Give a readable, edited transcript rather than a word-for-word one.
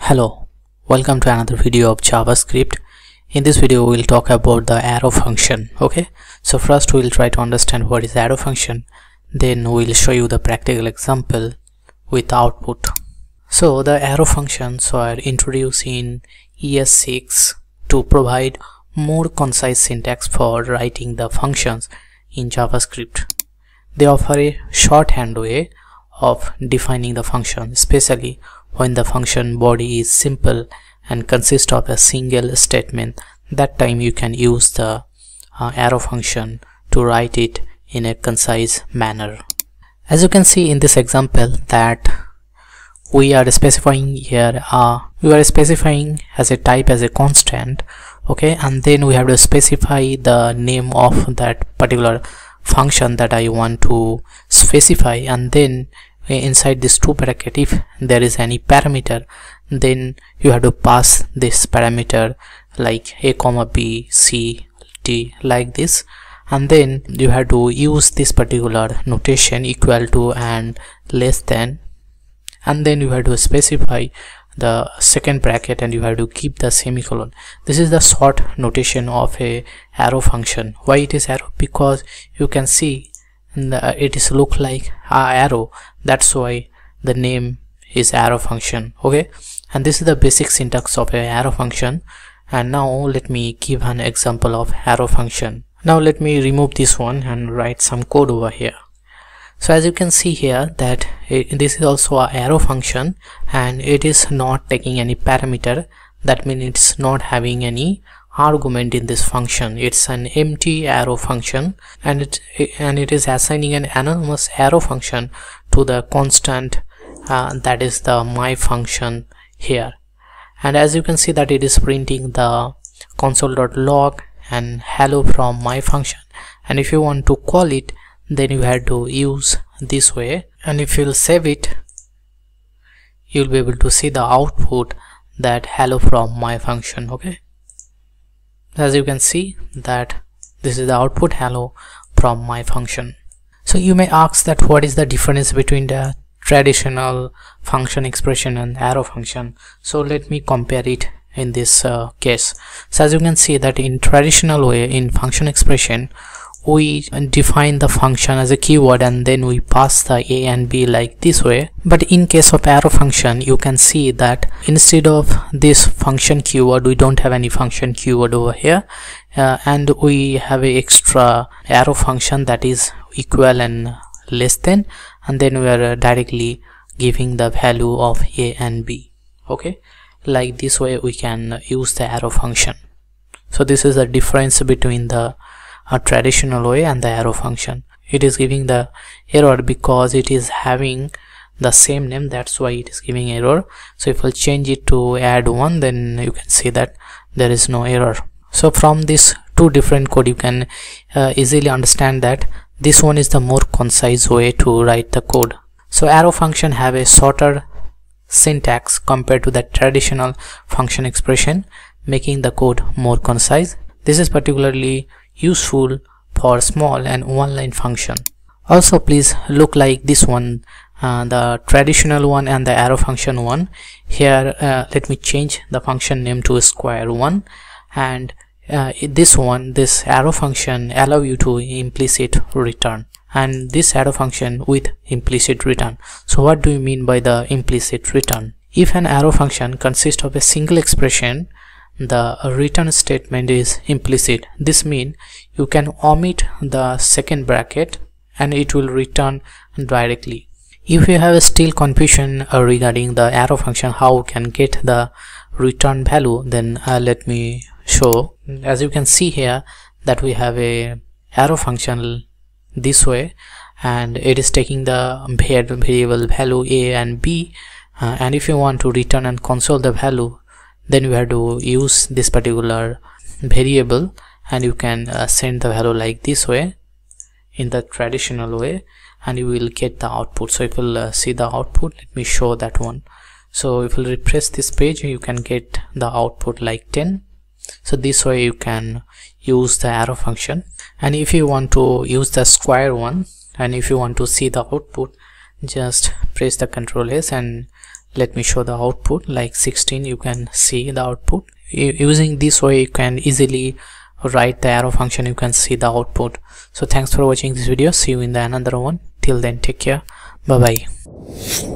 Hello, welcome to another video of JavaScript. In this video we'll talk about the arrow function. Okay, so first we'll try to understand what is arrow function, then we'll show you the practical example with output. So the arrow functions are introduced in ES6 to provide more concise syntax for writing the functions in JavaScript. They offer a shorthand way of defining the function, especially when the function body is simple and consists of a single statement. That time you can use the arrow function to write it in a concise manner. As you can see in this example that we are specifying here, we are specifying as a type as a constant, okay, and then we have to specify the name of that particular function that I want to specify, and then inside this two bracket, if there is any parameter, then you have to pass this parameter like a comma b c d like this, and then you have to use this particular notation equal to and less than, and then you have to specify the second bracket and you have to keep the semicolon. This is the short notation of a arrow function. Why it is arrow? Because you can see it is look like a arrow, that's why the name is arrow function. Okay, and this is the basic syntax of a arrow function. And now let me give an example of arrow function. Now let me remove this one and write some code over here. So as you can see here that this is also a arrow function and it is not taking any parameter. That means it's not having any argument in this function. It's an empty arrow function, and it is assigning an anonymous arrow function to the constant that is the my function here. And as you can see that it is printing the console.log and hello from my function, and if you want to call it, then you have to use this way, and if you'll save it, you'll be able to see the output that hello from my function. Okay, as you can see that this is the output hello from my function. So you may ask that what is the difference between the traditional function expression and arrow function. So let me compare it in this case. So as you can see that in traditional way, in function expression, we define the function as a keyword and then we pass the a and b like this way. But in case of arrow function, you can see that instead of this function keyword, we don't have any function keyword over here, and we have a extra arrow function that is equal and less than, and then we are directly giving the value of a and b. Okay, like this way we can use the arrow function. So this is the difference between the traditional way and the arrow function. It is giving the error because it is having the same name, that's why it is giving error. So if we'll change it to add one, then you can see that there is no error. So from this two different code, you can easily understand that this one is the more concise way to write the code. So arrow function have a shorter syntax compared to the traditional function expression, making the code more concise. This is particularly useful for small and one-line function. Also please look like this one, the traditional one and the arrow function one. Here let me change the function name to square one, and this one, this arrow function allow you to implicit return, and this arrow function with implicit return. So what do you mean by the implicit return? If an arrow function consists of a single expression, the return statement is implicit. This means you can omit the second bracket and it will return directly. If you have still confusion regarding the arrow function, how we can get the return value, then let me show. As you can see here that we have a arrow function this way, and it is taking the variable value a and b, and if you want to return and console the value, then you have to use this particular variable, and you can send the value like this way in the traditional way, and you will get the output. So if you'll see the output, let me show that one. So if you refresh this page, you can get the output like 10. So this way you can use the arrow function. And if you want to use the square one, and if you want to see the output, just press the Ctrl S and let me show the output like 16. You can see the output. Using this way you can easily write the arrow function. You can see the output. So thanks for watching this video. See you in the another one. Till then, take care. Bye bye.